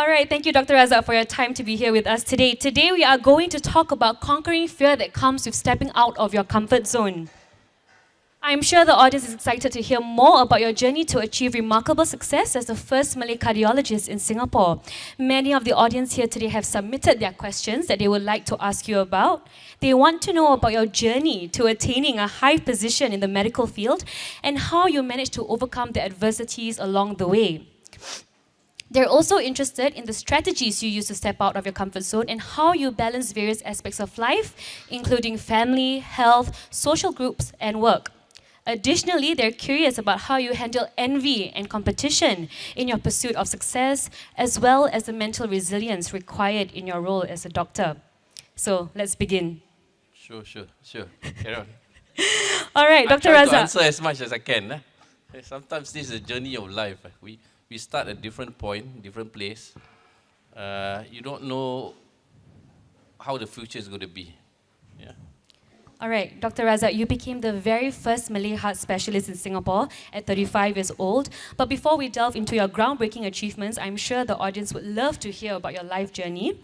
All right, thank you, Dr. Razak, for your time to be here with us today. Today, we are going to talk about conquering fear that comes with stepping out of your comfort zone. I'm sure the audience is excited to hear more about your journey to achieve remarkable success as the first Malay cardiologist in Singapore. Many of the audience here today have submitted their questions that they would like to ask you about. They want to know about your journey to attaining a high position in the medical field and how you managed to overcome the adversities along the way. They're also interested in the strategies you use to step out of your comfort zone and how you balance various aspects of life, including family, health, social groups, and work. Additionally, they're curious about how you handle envy and competition in your pursuit of success, as well as the mental resilience required in your role as a doctor. So let's begin. Sure. Carry on. All right, Dr. I try to Razak. answer as much as I can. Sometimes this is a journey of life. We start at different point, different place. You don't know how the future is going to be. Yeah. All right, Dr. Razak, you became the very first Malay heart specialist in Singapore at 35 years old. But before we delve into your groundbreaking achievements, I'm sure the audience would love to hear about your life journey.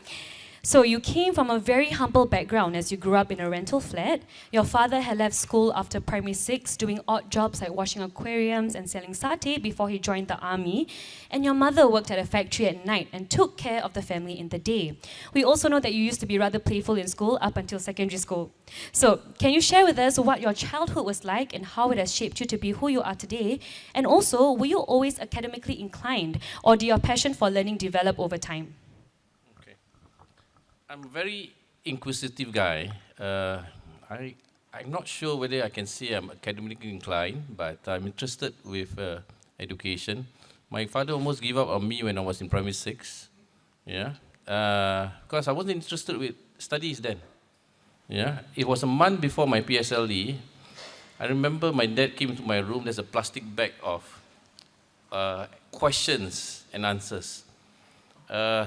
So you came from a very humble background as you grew up in a rental flat. Your father had left school after primary 6, doing odd jobs like washing aquariums and selling satay before he joined the army. And your mother worked at a factory at night and took care of the family in the day. We also know that you used to be rather playful in school up until secondary school. So can you share with us what your childhood was like and how it has shaped you to be who you are today? And also, were you always academically inclined, or did your passion for learning develop over time? I'm a very inquisitive guy. I'm not sure whether I can say I'm academically inclined, but I'm interested with education. My father almost gave up on me when I was in primary 6. Yeah, because I wasn't interested with studies then. Yeah, it was a month before my PSLE. I remember my dad came to my room. There's a plastic bag of questions and answers.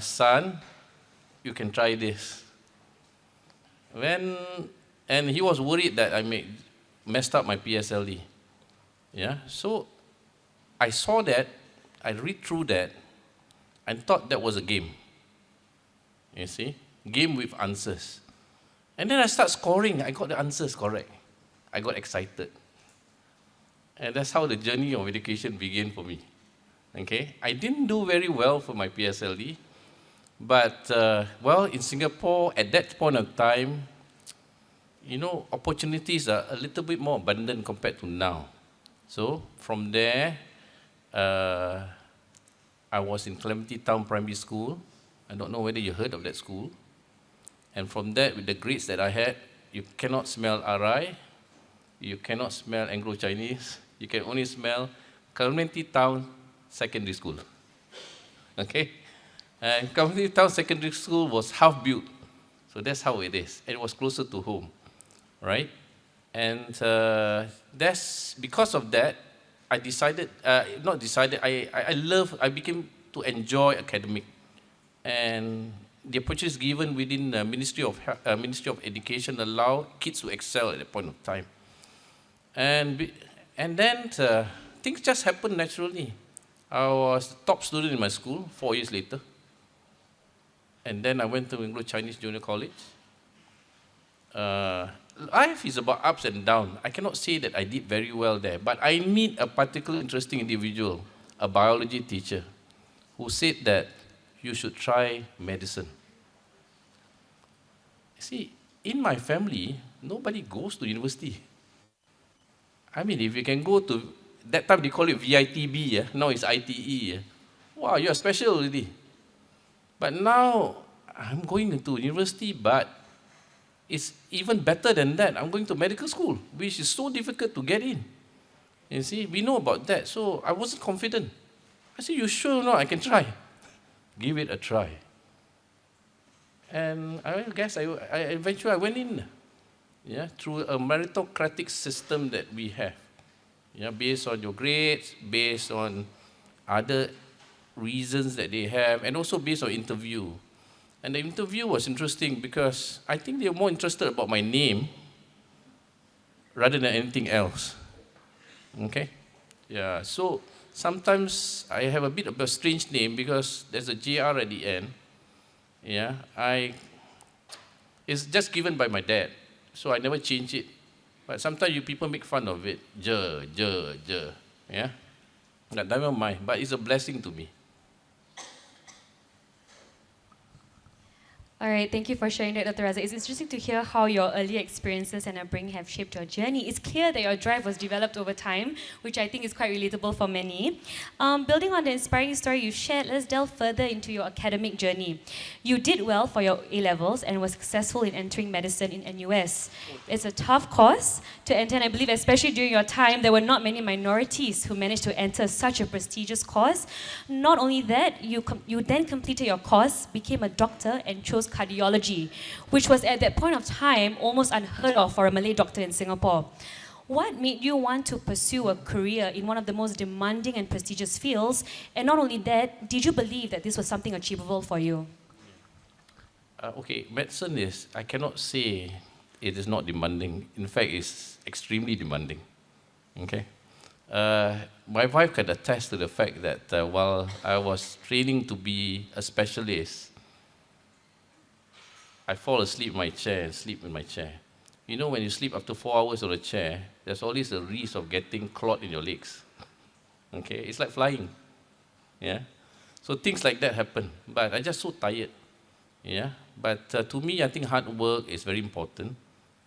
Son, you can try this. And he was worried that I messed up my PSLE. Yeah, so I saw that, I read through that, and thought that was a game. You see, game with answers. And then I start scoring. I got the answers correct. I got excited. And that's how the journey of education began for me. Okay, I didn't do very well for my PSLE. But, well, in Singapore, at that point of time, you know, opportunities are a little bit more abundant compared to now. So, from there, I was in Clementi Town Primary School. I don't know whether you heard of that school. And from that, with the grades that I had, you cannot smell RI, you cannot smell Anglo-Chinese, you can only smell Clementi Town Secondary School. Okay? And Clementi Town Secondary School was half built. So that's how it is. And it was closer to home, right? And that's because of that, I decided, I became to enjoy academic. And the approaches given within the Ministry of Education allow kids to excel at that point of time. And then things just happened naturally. I was the top student in my school 4 years later. And then I went to Anglo-Chinese Junior College. Life is about ups and downs. I cannot say that I did very well there, but I meet a particularly interesting individual, a biology teacher, who said that you should try medicine. See, in my family, nobody goes to university. I mean, if you can go to, that time they call it VITB, yeah? Now it's ITE. Yeah? Wow, you're special already. But now, I'm going into university, but it's even better than that. I'm going to medical school, which is so difficult to get in. You see, we know about that. So I wasn't confident. I said, you sure or not? I can try. Give it a try. And I guess eventually I went in, yeah, through a meritocratic system that we have. Yeah, based on your grades, based on other reasons that they have, and also based on interview. And the interview was interesting because I think they were more interested about my name rather than anything else. Okay? Yeah, so sometimes I have a bit of a strange name because there's a JR at the end. Yeah, it's just given by my dad, so I never change it. But sometimes people make fun of it. Je. Yeah, that never mind. But it's a blessing to me. All right, thank you for sharing that, Dr. Razak. It's interesting to hear how your early experiences and upbringing have shaped your journey. It's clear that your drive was developed over time, which I think is quite relatable for many. Building on the inspiring story you shared, let's delve further into your academic journey. You did well for your A-levels and were successful in entering medicine in NUS. It's a tough course to enter, and I believe especially during your time, there were not many minorities who managed to enter such a prestigious course. Not only that, you then completed your course, became a doctor, and chose cardiology, which was at that point of time almost unheard of for a Malay doctor in Singapore. What made you want to pursue a career in one of the most demanding and prestigious fields? And not only that, did you believe that this was something achievable for you? Okay, medicine is, I cannot say it is not demanding. In fact, it's extremely demanding. Okay? My wife can attest to the fact that while I was training to be a specialist, I fall asleep in my chair and sleep in my chair. You know, when you sleep after 4 hours on a chair, there's always a risk of getting clot in your legs. Okay, it's like flying. Yeah, so things like that happen. But I'm just so tired. Yeah, but to me, I think hard work is very important.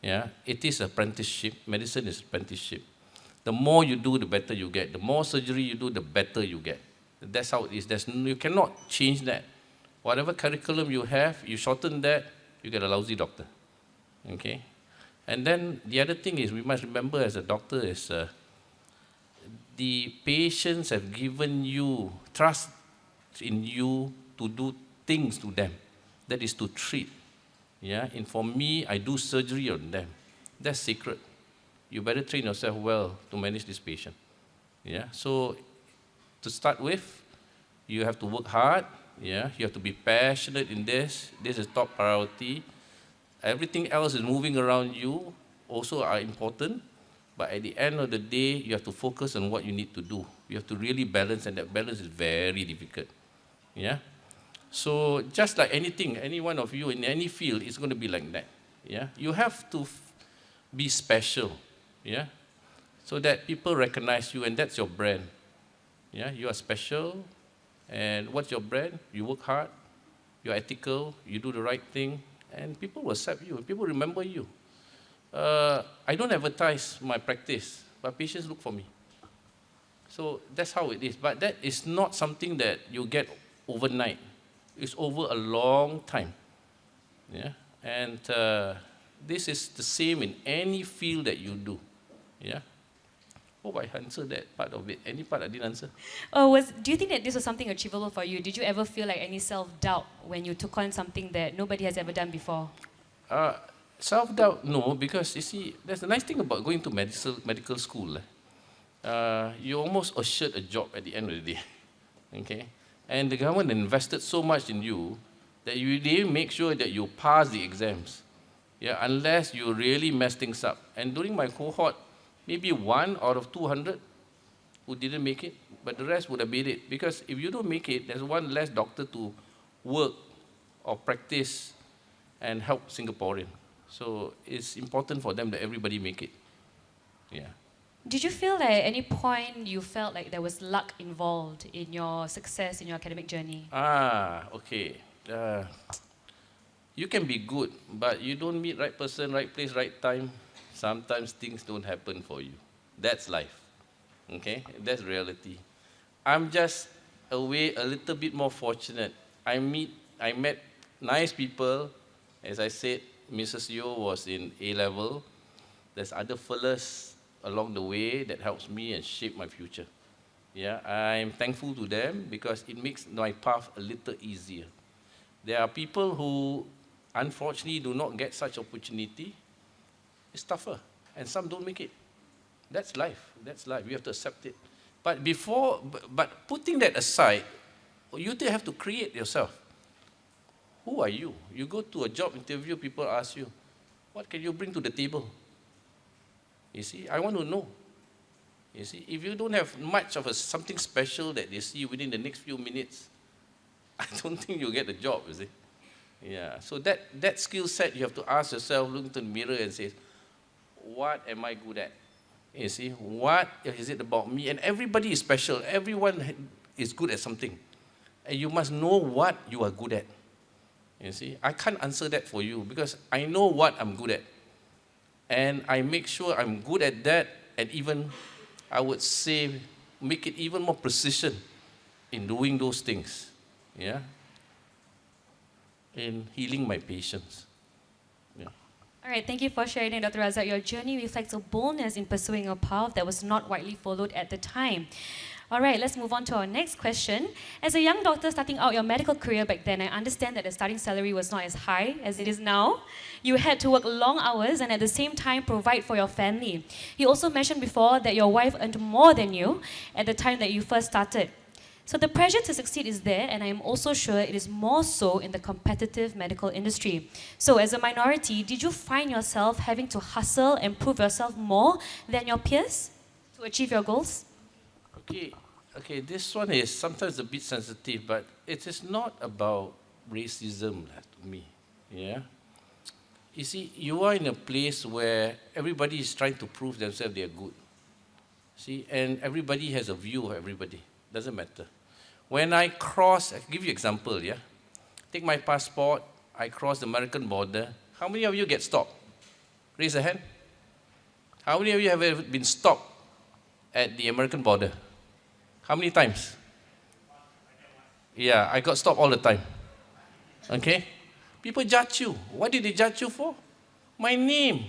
Yeah, it is apprenticeship. Medicine is apprenticeship. The more you do, the better you get. The more surgery you do, the better you get. That's how it is. You cannot change that. Whatever curriculum you have, you shorten that, you get a lousy doctor. Okay? And then the other thing is, we must remember as a doctor is the patients have given you trust in you to do things to them. That is to treat. Yeah? And for me, I do surgery on them. That's sacred. You better train yourself well to manage this patient. Yeah? So to start with, you have to work hard. Yeah, you have to be passionate in this. This is top priority. Everything else is moving around you, also are important. But at the end of the day, you have to focus on what you need to do. You have to really balance, and that balance is very difficult. Yeah. So just like anything, any one of you in any field is going to be like that. Yeah. You have to be special. Yeah. So that people recognize you, and that's your brand. Yeah. You are special. And what's your brand? You work hard, you're ethical, you do the right thing, and people will accept you, people remember you. I don't advertise my practice, but patients look for me. So that's how it is. But that is not something that you get overnight. It's over a long time. Yeah? And this is the same in any field that you do. Yeah? Hope I answered that part of it. Any part I didn't answer? Do you think that this was something achievable for you? Did you ever feel like any self-doubt when you took on something that nobody has ever done before? Self-doubt, no, because you see, that's the nice thing about going to medical school. You almost assured a job at the end of the day. Okay? And the government invested so much in you that they make sure that you pass the exams. Yeah, unless you really mess things up. And during my cohort, maybe 1 out of 200 who didn't make it, but the rest would have made it. Because if you don't make it, there's one less doctor to work or practice and help Singaporean. So it's important for them that everybody make it. Yeah. Did you feel that at any point you felt like there was luck involved in your success in your academic journey? Okay. You can be good, but you don't meet right person, right place, right time. Sometimes things don't happen for you. That's life. Okay? That's reality. I'm just a little bit more fortunate. I met nice people. As I said, Mrs. Yeo was in A-level. There's other fellas along the way that helps me and shape my future. Yeah, I'm thankful to them because it makes my path a little easier. There are people who unfortunately do not get such opportunity. It's tougher, and some don't make it. That's life. That's life. You have to accept it. But putting that aside, you do have to create yourself. Who are you? You go to a job interview, people ask you, what can you bring to the table? You see, I want to know. You see, if you don't have much of something special that they see within the next few minutes, I don't think you'll get the job, you see. Yeah, so that skill set, you have to ask yourself, look into the mirror and say, what am I good at? You see, what is it about me? And everybody is special. Everyone is good at something. And you must know what you are good at. You see, I can't answer that for you because I know what I'm good at. And I make sure I'm good at that, and even, I would say, make it even more precision in doing those things. Yeah? In healing my patients. Yeah. All right, thank you for sharing, Dr. Razak. Your journey reflects a boldness in pursuing a path that was not widely followed at the time. All right, let's move on to our next question. As a young doctor starting out your medical career back then, I understand that the starting salary was not as high as it is now. You had to work long hours and at the same time provide for your family. You also mentioned before that your wife earned more than you at the time that you first started. So the pressure to succeed is there, and I am also sure it is more so in the competitive medical industry. So as a minority, did you find yourself having to hustle and prove yourself more than your peers to achieve your goals? Okay, this one is sometimes a bit sensitive, but it is not about racism to me, yeah? You see, you are in a place where everybody is trying to prove themselves they are good, see, and everybody has a view of everybody, doesn't matter. When I cross, I'll give you an example, yeah? Take my passport, I cross the American border, how many of you get stopped? Raise a hand. How many of you have ever been stopped at the American border? How many times? Yeah, I got stopped all the time. Okay? People judge you. What did they judge you for? My name.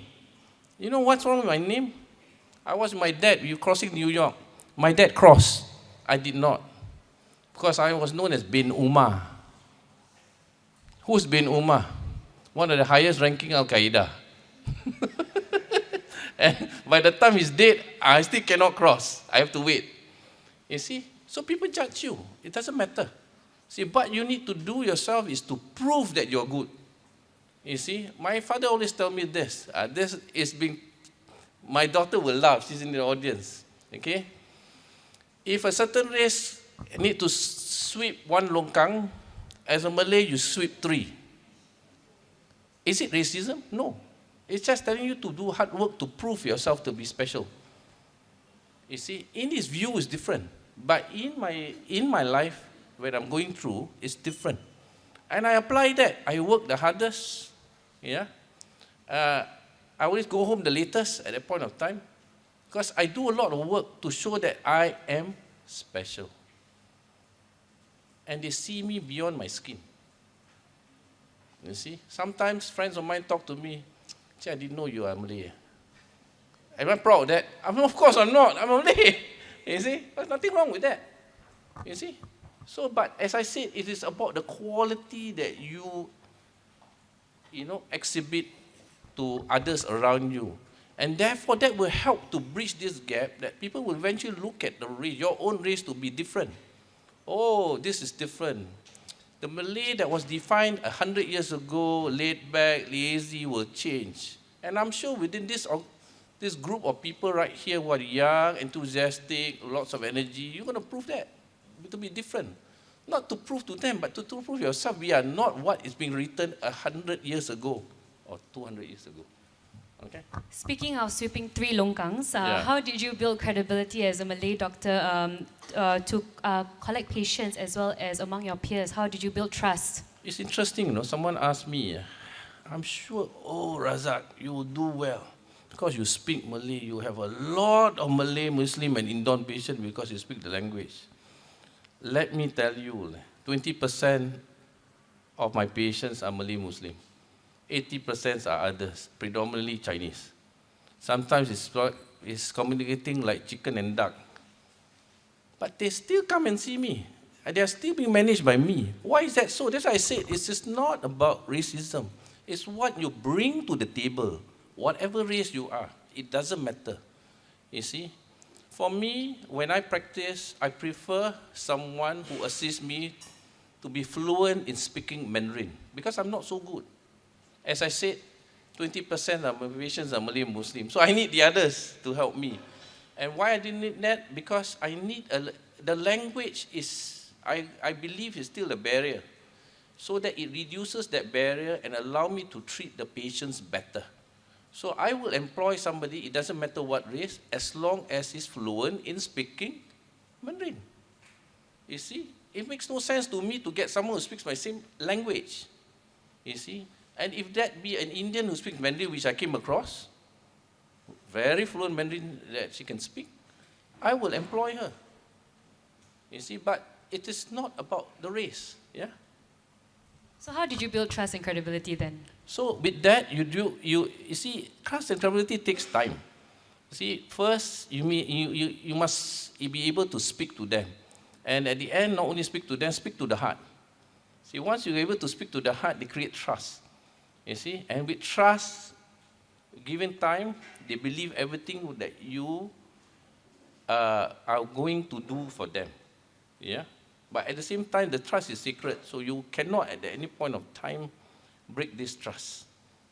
You know what's wrong with my name? I was with my dad. We were crossing New York. My dad crossed. I did not. Because I was known as Bin Umar. Who's Bin Umar? One of the highest ranking Al-Qaeda. And by the time he's dead, I still cannot cross. I have to wait. You see? So people judge you. It doesn't matter. See, what you need to do yourself is to prove that you're good. You see? My father always tell me this. This is being, my daughter will laugh. She's in the audience. Okay? If a certain race need to sweep one longkang, as a Malay, you sweep 3. Is it racism? No. It's just telling you to do hard work to prove yourself to be special. You see, in his view is different. But in my life, when I'm going through, it's different. And I apply that. I work the hardest. Yeah. I always go home the latest at that point of time. Because I do a lot of work to show that I am special. And they see me beyond my skin. You see? Sometimes friends of mine talk to me, I didn't know you are Malay. Am I proud of that? Of course I'm not. I'm Malay. You see? There's nothing wrong with that. You see? So, but as I said, it is about the quality that you exhibit to others around you. And therefore, that will help to bridge this gap that people will eventually look at the race, your own race to be different. Oh, this is different. The Malay that was defined 100 years ago, laid back, lazy, will change. And I'm sure within this group of people right here who are young, enthusiastic, lots of energy, you're going to prove that to be different. Not to prove to them, but to prove yourself. We are not what is being written 100 years ago or 200 years ago. Okay? Speaking of sweeping 3 longkangs, how did you build credibility as a Malay doctor to collect patients as well as among your peers? How did you build trust? It's interesting, someone asked me, I'm sure, Razak, you will do well. Because you speak Malay, you have a lot of Malay, Muslim and Indon patients because you speak the language. Let me tell you, 20% of my patients are Malay Muslim. 80% are others, predominantly Chinese. Sometimes it's communicating like chicken and duck. But they still come and see me. And they are still being managed by me. Why is that so? That's why I said it's just not about racism. It's what you bring to the table. Whatever race you are, it doesn't matter. You see? For me, when I practice, I prefer someone who assists me to be fluent in speaking Mandarin because I'm not so good. As I said, 20% of my patients are Malay Muslim. So I need the others to help me. And why I didn't need that? Because I need the language is, I believe, is still a barrier, so that it reduces that barrier and allow me to treat the patients better. So I will employ somebody, it doesn't matter what race, as long as he's fluent in speaking Mandarin. You see, it makes no sense to me to get someone who speaks my same language. You see, and if that be an Indian who speaks Mandarin, which I came across, very fluent Mandarin that she can speak, I will employ her. You see, but it is not about the race, yeah? So how did you build trust and credibility then? So with that, you see, trust and credibility takes time. See, first, you must be able to speak to them. And at the end, not only speak to them, speak to the heart. See, once you're able to speak to the heart, they create trust. You see, and with trust, given time, they believe everything that you are going to do for them. Yeah? But at the same time, the trust is sacred, so you cannot at any point of time break this trust.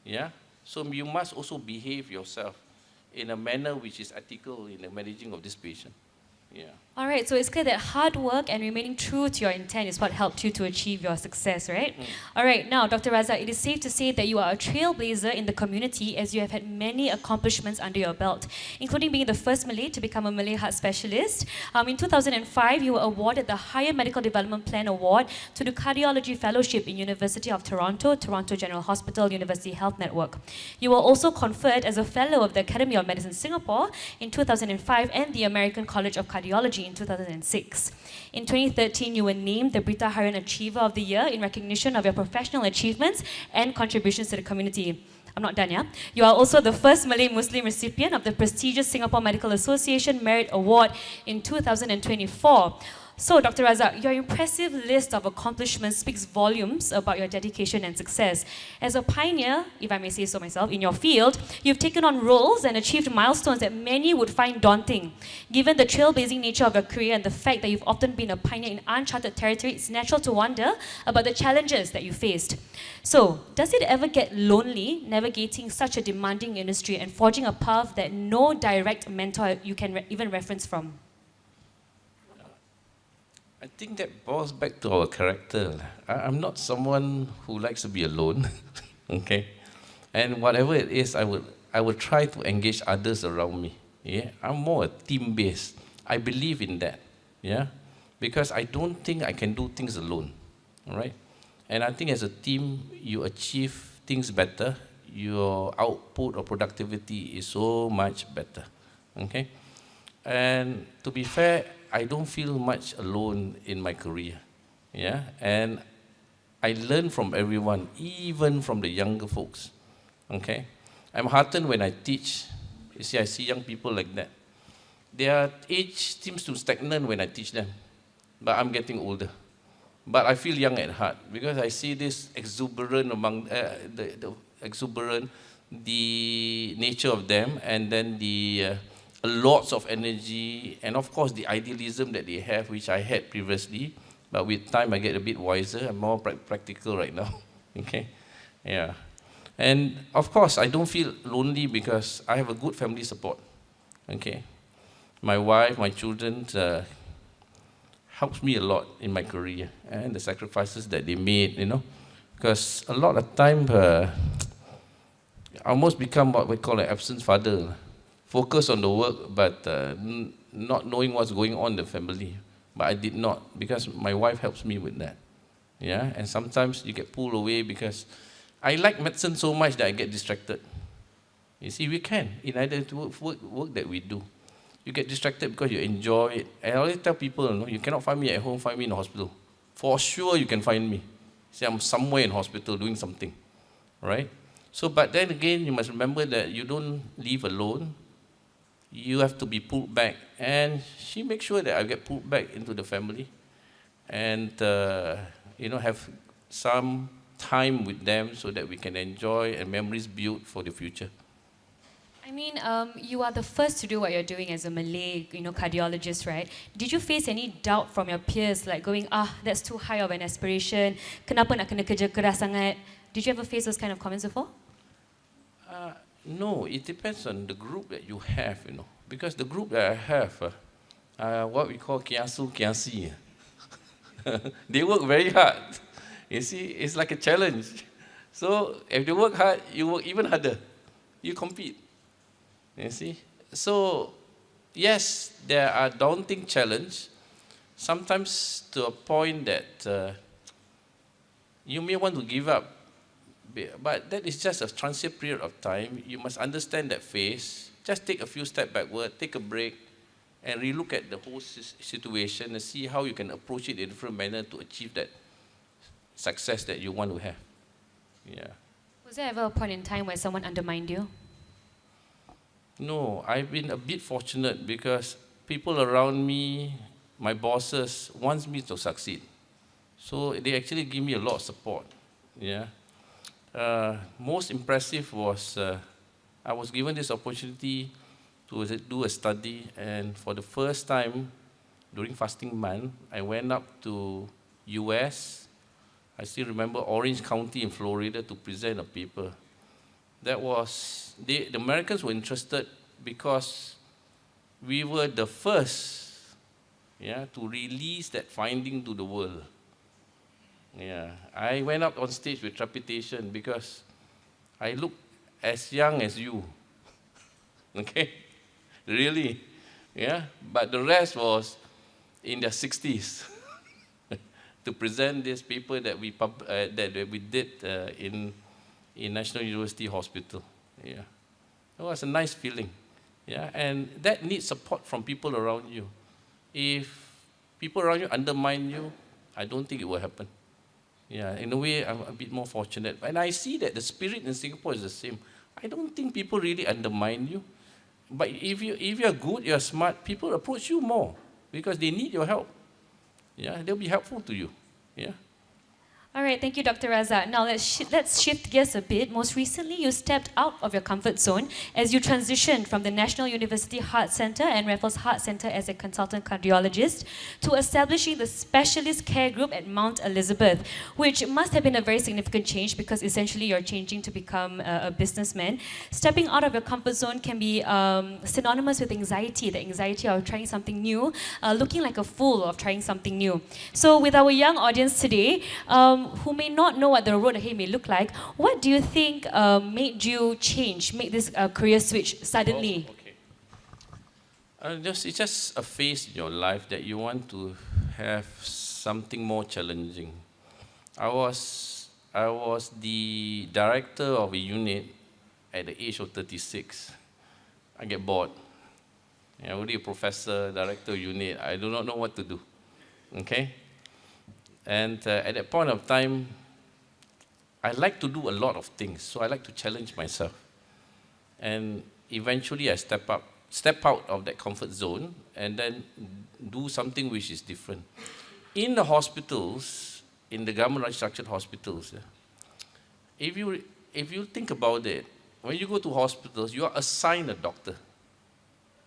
Yeah? So you must also behave yourself in a manner which is ethical in the managing of this patient. Yeah. All right, so it's clear that hard work and remaining true to your intent is what helped you to achieve your success, right? All right, now, Dr. Razak, it is safe to say that you are a trailblazer in the community as you have had many accomplishments under your belt, including being the first Malay to become a Malay heart specialist. In 2005, you were awarded the Higher Medical Development Plan Award to the Cardiology Fellowship in University of Toronto, Toronto General Hospital, University Health Network. You were also conferred as a Fellow of the Academy of Medicine Singapore in 2005 and the American College of Cardiology in 2006. In 2013, you were named the Brita Harian Achiever of the Year in recognition of your professional achievements and contributions to the community. I'm not done, yeah? You are also the first Malay Muslim recipient of the prestigious Singapore Medical Association Merit Award in 2024. So, Dr. Razak, your impressive list of accomplishments speaks volumes about your dedication and success. As a pioneer, if I may say so myself, in your field, you've taken on roles and achieved milestones that many would find daunting. Given the trailblazing nature of your career and the fact that you've often been a pioneer in uncharted territory, it's natural to wonder about the challenges that you faced. So, does it ever get lonely navigating such a demanding industry and forging a path that no direct mentor you can even reference from? I think that boils back to our character. I'm not someone who likes to be alone, okay? And whatever it is, I will try to engage others around me. Yeah, I'm more a team-based. I believe in that, yeah, because I don't think I can do things alone, all right? And I think as a team, you achieve things better. Your output or productivity is so much better, okay? And to be fair, I don't feel much alone in my career, yeah? And I learn from everyone, even from the younger folks, okay? I'm heartened when I teach. You see, I see young people like that. Their age seems to stagnate when I teach them, but I'm getting older. But I feel young at heart because I see this exuberant among the nature of them, and then the lots of energy, and of course the idealism that they have, which I had previously, but with time I get a bit wiser. I'm more practical right now, okay? Yeah. And of course I don't feel lonely because I have a good family support, okay? My wife, my children helps me a lot in my career, and the sacrifices that they made, you know, because a lot of time I almost become what we call an absent father. Focus on the work, but not knowing what's going on in the family. But I did not, because my wife helps me with that. Yeah, and sometimes you get pulled away because I like medicine so much that I get distracted. You see, we can, in either work that we do. You get distracted because you enjoy it. And I always tell people, you cannot find me at home, find me in the hospital. For sure you can find me. See, I'm somewhere in hospital doing something, right? So, but then again, you must remember that you don't live alone. You have to be pulled back. And she makes sure that I get pulled back into the family and, have some time with them so that we can enjoy and memories built for the future. I mean, you are the first to do what you're doing as a Malay, cardiologist, right? Did you face any doubt from your peers, like going, that's too high of an aspiration, kenapa nak kena kerja keras sangat? Did you ever face those kind of comments before? No, it depends on the group that you have, Because the group that I have, what we call kiasu kiasi, they work very hard. You see, it's like a challenge. So if they work hard, you work even harder. You compete. You see? So, yes, there are daunting challenges, sometimes to a point that you may want to give up. But that is just a transient period of time. You must understand that phase. Just take a few steps backward, take a break, and relook at the whole situation and see how you can approach it in a different manner to achieve that success that you want to have. Yeah. Was there ever a point in time where someone undermined you? No, I've been a bit fortunate because people around me, my bosses, wants me to succeed. So they actually give me a lot of support. Yeah. Most impressive was I was given this opportunity to do a study, and for the first time during fasting month, I went up to US. I still remember Orange County in Florida to present a paper. That was, the Americans were interested because we were the first, to release that finding to the world. Yeah, I went up on stage with trepidation because I look as young as you, okay, really, but the rest was in their 60s to present this paper that we did in National University Hospital. Yeah, it was a nice feeling. Yeah, and that needs support from people around you. If people around you undermine you, I don't think it will happen. Yeah, in a way, I'm a bit more fortunate. And I see that the spirit in Singapore is the same. I don't think people really undermine you. But if you're good, you're smart, people approach you more because they need your help. Yeah, they'll be helpful to you. Yeah. All right, thank you, Dr. Razak. Now let's shift gears a bit. Most recently, you stepped out of your comfort zone as you transitioned from the National University Heart Centre and Raffles Heart Centre as a consultant cardiologist to establishing the specialist care group at Mount Elizabeth, which must have been a very significant change because essentially you're changing to become a businessman. Stepping out of your comfort zone can be synonymous with anxiety, the anxiety of trying something new, looking like a fool of trying something new. So with our young audience today, who may not know what the road ahead may look like, what do you think made you change, make this career switch suddenly? Oh, okay. It's just a phase in your life that you want to have something more challenging. I was the director of a unit at the age of 36. I get bored. Already a professor, director of unit. I do not know what to do. Okay? And at that point of time, I like to do a lot of things, so I like to challenge myself. And eventually I step out of that comfort zone and then do something which is different. In the hospitals, in the government Razakjr hospitals, if you think about it, when you go to hospitals, you are assigned a doctor.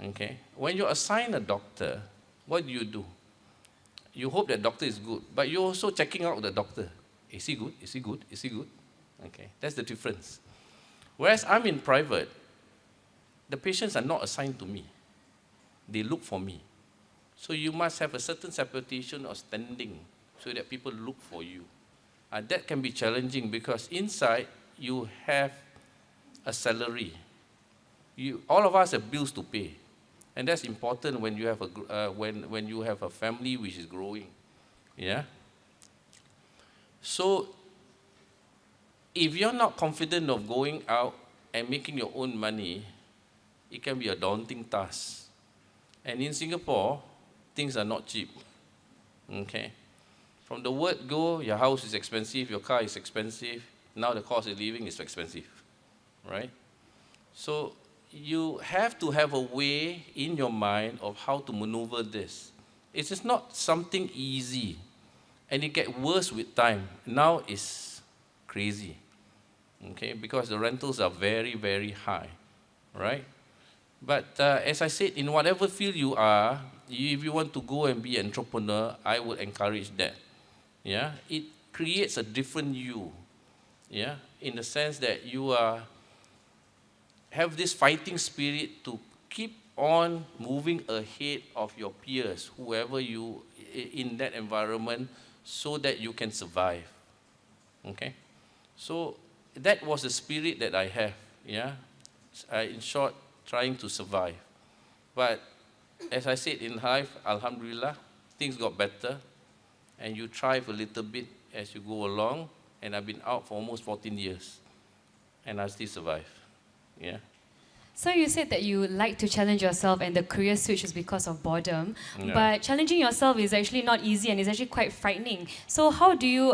Okay? When you're assigned a doctor, what do? You hope that doctor is good, but you're also checking out the doctor. Is he good? Is he good? Is he good? Okay, that's the difference. Whereas I'm in private, the patients are not assigned to me. They look for me. So you must have a certain separation or standing so that people look for you. That can be challenging because inside you have a salary. All of us have bills to pay. And that's important when you have when you have a family which is growing, yeah. So, if you're not confident of going out and making your own money, it can be a daunting task. And in Singapore, things are not cheap. Okay, from the word go, your house is expensive, your car is expensive. Now the cost of living is expensive, right? So you have to have a way in your mind of how to maneuver this. It is not something easy, and it gets worse with time. Now it's crazy, okay, because the rentals are very, very high, right? But as I said, in whatever field you are, if you want to go and be an entrepreneur, I would encourage that. Yeah, it creates a different you, yeah, in the sense that you have this fighting spirit to keep on moving ahead of your peers, whoever you in that environment, so that you can survive. Okay? So that was the spirit that I have, yeah? In short, trying to survive. But as I said, in life, alhamdulillah, things got better, and you thrive a little bit as you go along, and I've been out for almost 14 years, and I still survive, yeah? So you said that you like to challenge yourself and the career switch is because of boredom, Yeah. but challenging yourself is actually not easy and it's actually quite frightening. So how do you,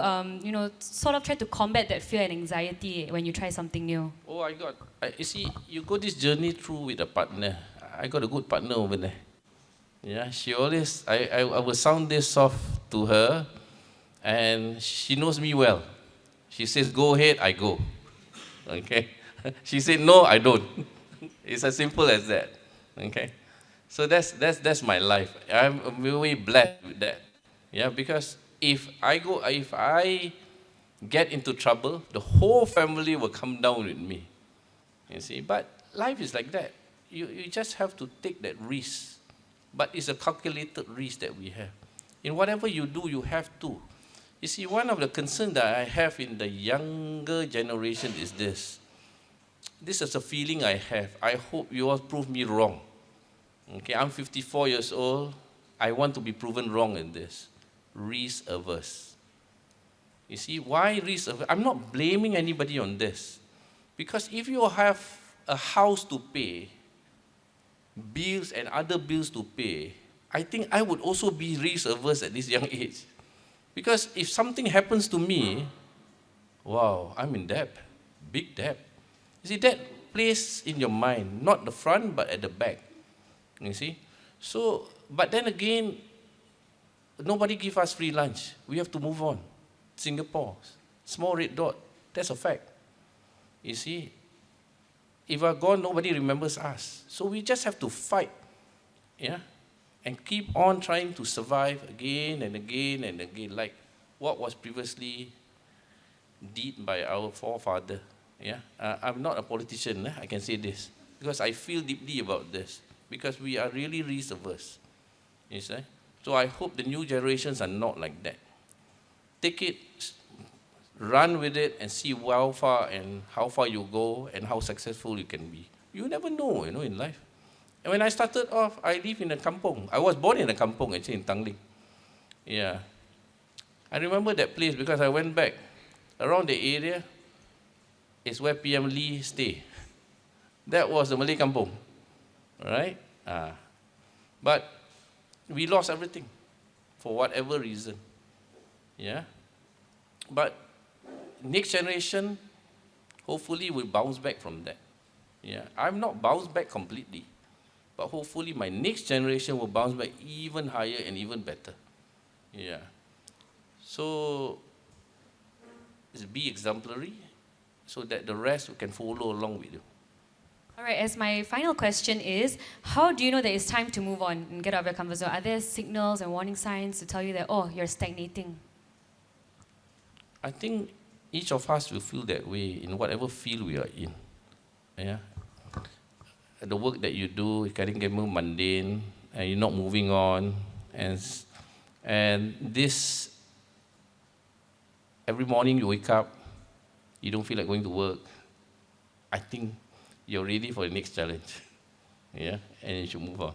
sort of try to combat that fear and anxiety when you try something new? Oh, you see, you go this journey through with a partner. I got a good partner over there. Yeah, she always, I will sound this off to her, and she knows me well. She says, go ahead, I go. Okay? She said, no, I don't. It's as simple as that. Okay? So that's my life. I'm very blessed with that. Yeah, because if I get into trouble, the whole family will come down with me. You see, but life is like that. You just have to take that risk. But it's a calculated risk that we have. In whatever you do, you have to. You see, one of the concerns that I have in the younger generation is this. This is a feeling I have. I hope you all prove me wrong. Okay, I'm 54 years old. I want to be proven wrong in this. Risk averse. You see, why risk averse? I'm not blaming anybody on this. Because if you have a house to pay, bills and other bills to pay, I think I would also be risk averse at this young age. Because if something happens to me, wow, I'm in debt, big debt. You see, that plays in your mind, not the front, but at the back. You see? So, but then again, nobody give us free lunch. We have to move on. Singapore, small red dot, that's a fact. You see? If we're gone, nobody remembers us. So we just have to fight, yeah? And keep on trying to survive again and again and again, like what was previously did by our forefather. Yeah, I'm not a politician, I can say this, because I feel deeply about this, because we are really risk averse. You see? So I hope the new generations are not like that. Take it, run with it, and see how far you go and how successful you can be. You never know, in life. And when I started off, I live in a kampong. I was born in a kampong, actually, in Tangling. Yeah. I remember that place because I went back. Around the area is where PM Lee stay. That was the Malay kampong, right? But we lost everything for whatever reason. Yeah. But next generation, hopefully, will bounce back from that. Yeah. I'm not bounced back completely, but hopefully my next generation will bounce back even higher and even better. Yeah. So, be exemplary so that the rest can follow along with you. All right, as my final question is, how do you know that it's time to move on and get out of your comfort zone? Are there signals and warning signs to tell you that, oh, you're stagnating? I think each of us will feel that way in whatever field we are in. Yeah. The work that you do is getting more mundane, and you're not moving on, and this, every morning you wake up, you don't feel like going to work. I think you're ready for the next challenge. Yeah, and you should move on.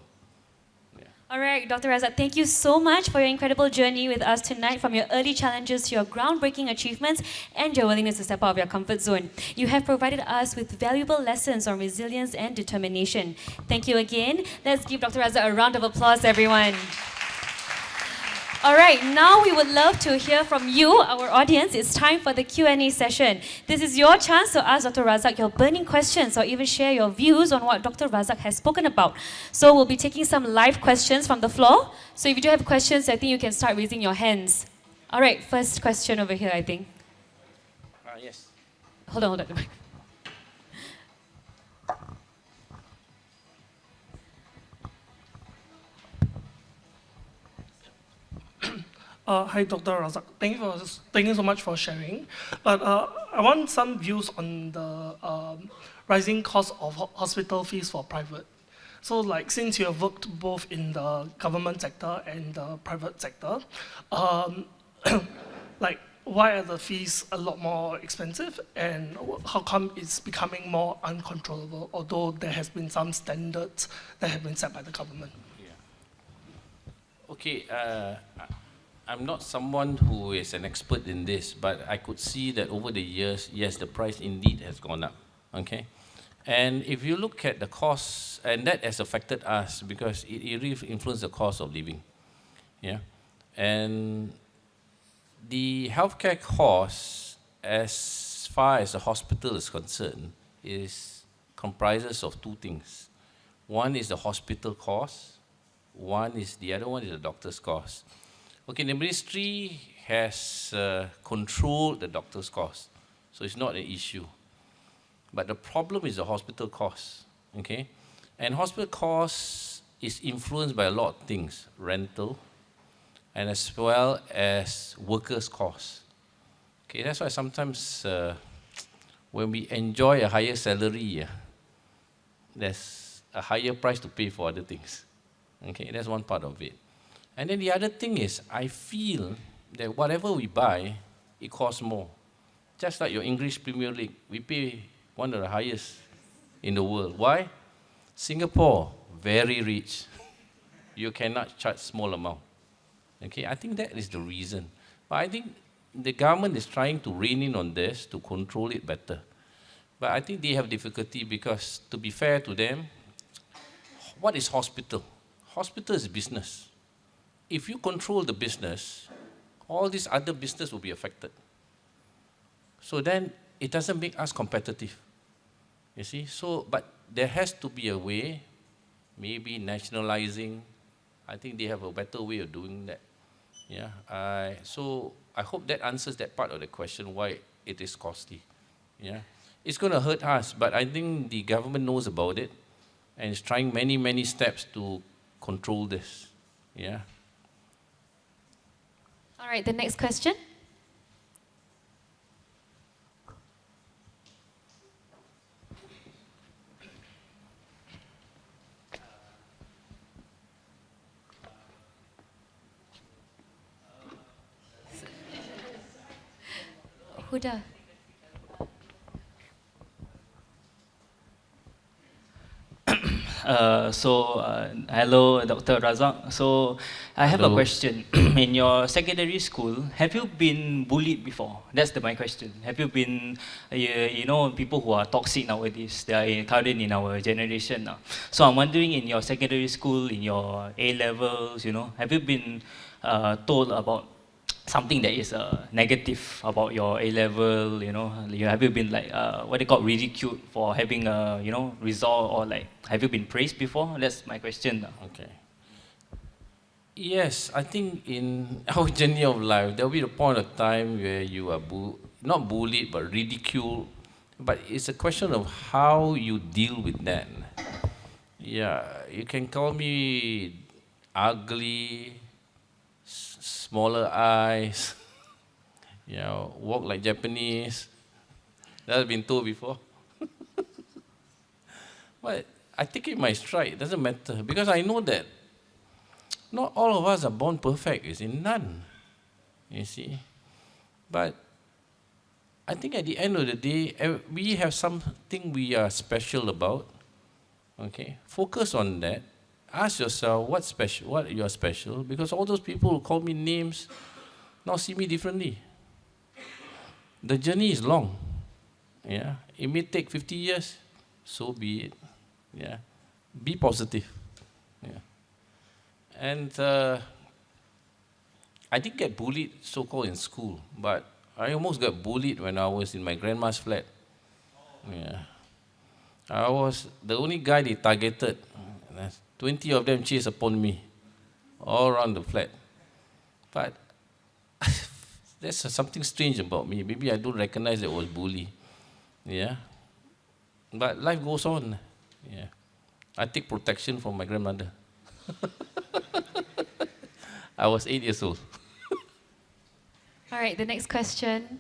Yeah. All right, Dr. Razak, thank you so much for your incredible journey with us tonight, from your early challenges to your groundbreaking achievements and your willingness to step out of your comfort zone. You have provided us with valuable lessons on resilience and determination. Thank you again. Let's give Dr. Razak a round of applause, everyone. All right, now we would love to hear from you, our audience. It's time for the Q&A session. This is your chance to ask Dr. Razak your burning questions or even share your views on what Dr. Razak has spoken about. So we'll be taking some live questions from the floor. So if you do have questions, I think you can start raising your hands. All right, first question over here, I think. Yes. Hold on. Hi, Dr. Razak. Thank you so much for sharing. But I want some views on the rising cost of hospital fees for private. So like since you have worked both in the government sector and the private sector, like why are the fees a lot more expensive and how come it's becoming more uncontrollable, although there has been some standards that have been set by the government? Okay, I'm not someone who is an expert in this, but I could see that over the years, yes, the price indeed has gone up, okay? And if you look at the costs, and that has affected us because it really influenced the cost of living, yeah? And the healthcare cost, as far as the hospital is concerned, comprises of two things. One is the hospital cost, the other one is the doctor's cost. Okay, the ministry has controlled the doctor's cost, so it's not an issue. But the problem is the hospital cost, okay? And hospital cost is influenced by a lot of things, rental, and as well as workers' costs. Okay, that's why sometimes when we enjoy a higher salary, there's a higher price to pay for other things. Okay, that's one part of it. And then the other thing is, I feel that whatever we buy, it costs more. Just like your English Premier League, we pay one of the highest in the world. Why? Singapore, very rich. You cannot charge small amount. Okay, I think that is the reason. But I think the government is trying to rein in on this to control it better. But I think they have difficulty because, to be fair to them, what is hospital? Hospital is business. If you control the business, all these other business will be affected. So then it doesn't make us competitive. You see? So, but there has to be a way, maybe nationalizing. I think they have a better way of doing that. Yeah. So I hope that answers that part of the question, why it is costly. Yeah. It's going to hurt us, but I think the government knows about it and is trying many, many steps to control this. Yeah. All right, the next question. Huda. Hello, Dr. Razak. So, I have a Hello. question. In your secondary school, have you been bullied before? That's my question. Have you been, you know, people who are toxic nowadays, they are current in our generation now. So, I'm wondering, in your secondary school, in your A-levels, you know, have you been told about something that is negative about your A-level, you know, have you been like, what they call ridiculed for having a, you know, result, or like, have you been praised before? That's my question. Okay. Yes, I think in our journey of life, there will be a point of time where you are not bullied, but ridiculed. But it's a question of how you deal with that. Yeah, you can call me ugly, smaller eyes, you know, walk like Japanese. That's been told before. But I take it my stride, it doesn't matter, because I know that not all of us are born perfect, you see, none, you see. But I think at the end of the day, we have something we are special about, okay? Focus on that. Ask yourself what's special, what you are special, because all those people who call me names now see me differently. The journey is long. Yeah, it may take 50 years, so be it. Yeah, be positive. Yeah, and I didn't get bullied, so-called, in school, but I almost got bullied when I was in my grandma's flat. Yeah, I was the only guy they targeted. 20 of them chased upon me, all around the flat. But there's something strange about me. Maybe I don't recognize that I was bullied. Yeah. But life goes on. Yeah. I take protection from my grandmother. I was 8 years old. All right, the next question.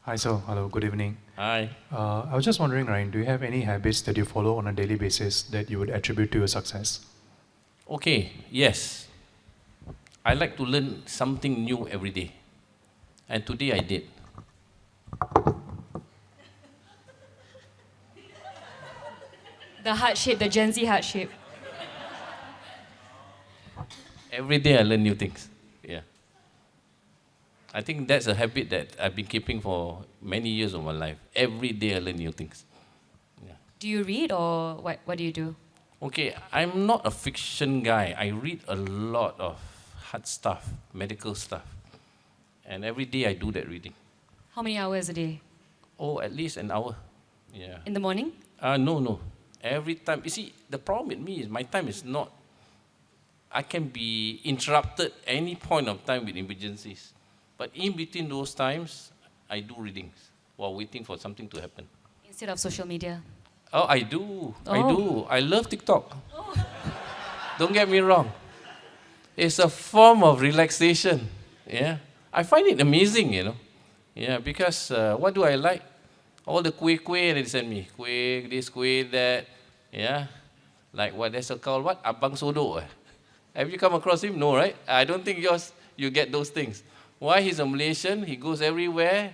Hi, sir. Hello, good evening. Hi. I was just wondering, Ryan, do you have any habits that you follow on a daily basis that you would attribute to your success? Okay, yes. I like to learn something new every day. And today I did. The heart shape, the Gen Z heart shape. Every day I learn new things. Yeah. I think that's a habit that I've been keeping for many years of my life. Every day I learn new things. Yeah. Do you read or what do you do? Okay, I'm not a fiction guy. I read a lot of hard stuff, medical stuff. And every day I do that reading. How many hours a day? Oh, at least an hour. Yeah. In the morning? No. Every time. You see, the problem with me is my time is not. I can be interrupted any point of time with emergencies. But in between those times, I do readings while waiting for something to happen. Instead of social media? Oh, I do. I Oh. do. I love TikTok. Don't get me wrong. It's a form of relaxation. Yeah. I find it amazing, you know. Yeah, because what do I like? All the kuih they send me. Kuih, this, kuih, that. Yeah. Like what that's called, what? Abang Sodo. Have you come across him? No, right? I don't think you get those things. Why? He's a Malaysian. He goes everywhere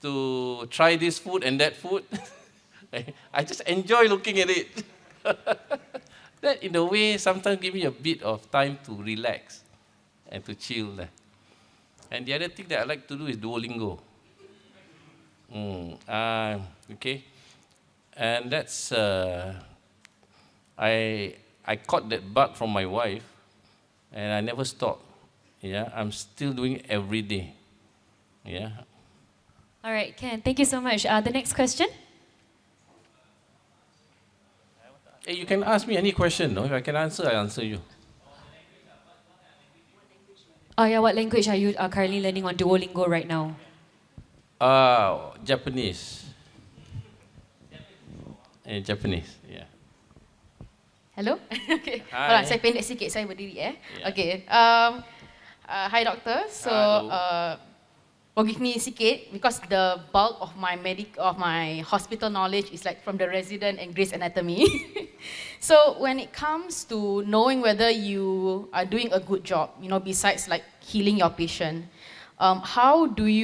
to try this food and that food. I just enjoy looking at it. That, in a way, sometimes give me a bit of time to relax and to chill there. And the other thing that I like to do is Duolingo. Okay. And that's, I caught that bug from my wife, and I never stopped. Yeah, I'm still doing it every day. Yeah. All right, Ken, thank you so much. The next question? Hey, you can ask me any question, no? If I can answer, I answer you. Oh yeah, what language are you currently learning on Duolingo right now? Japanese. Japanese, yeah. Hello? Okay. Hi. Hold on, saya pendek sikit, saya berdiri Yeah. Okay. Hi doctor. So, Hello. forgive me sikit because the bulk of my hospital knowledge is like from the resident and Grey's Anatomy. So when it comes to knowing whether you are doing a good job, you know, besides like healing your patient, how do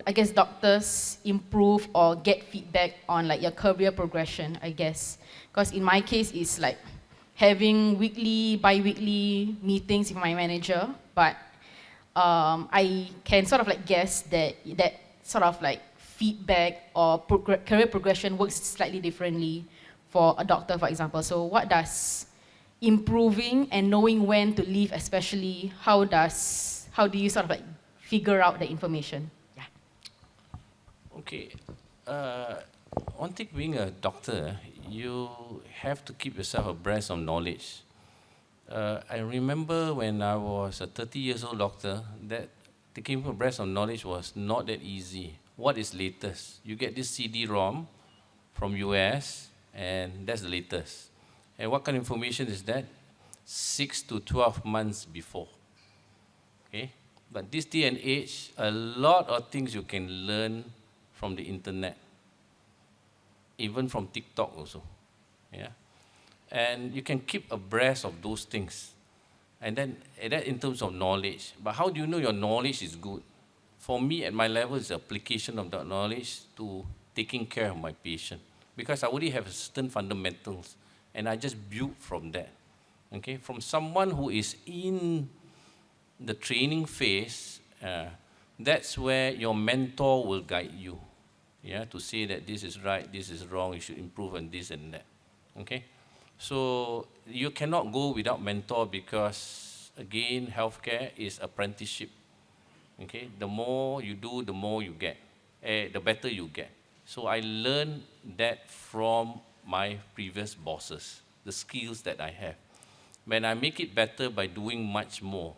I guess doctors improve or get feedback on like your career progression, I guess? Because in my case, it's like having weekly, bi-weekly meetings with my manager, but I can sort of like guess that sort of like feedback or career progression works slightly differently for a doctor, for example. So what does improving and knowing when to leave, especially, how do you sort of like figure out the information? Yeah. Okay. One thing, being a doctor, you have to keep yourself abreast of knowledge. I remember when I was a 30 years old doctor, that taking abreast of knowledge was not that easy. What is latest? You get this CD-ROM from US, and that's the latest. And what kind of information is that? 6 to 12 months before. Okay? But this day and age, a lot of things you can learn from the internet, even from TikTok also. Yeah? And you can keep abreast of those things. And then that in terms of knowledge. But how do you know your knowledge is good? For me, at my level, it's the application of that knowledge to taking care of my patient. Because I already have certain fundamentals, and I just build from that. Okay? From someone who is in the training phase, that's where your mentor will guide you. Yeah, to say that this is right, this is wrong, you should improve on this and that. Okay? So you cannot go without mentor because, again, healthcare is apprenticeship. Okay? The more you do, the more you get, the better you get. So I learned that from my previous bosses, the skills that I have. When I make it better by doing much more.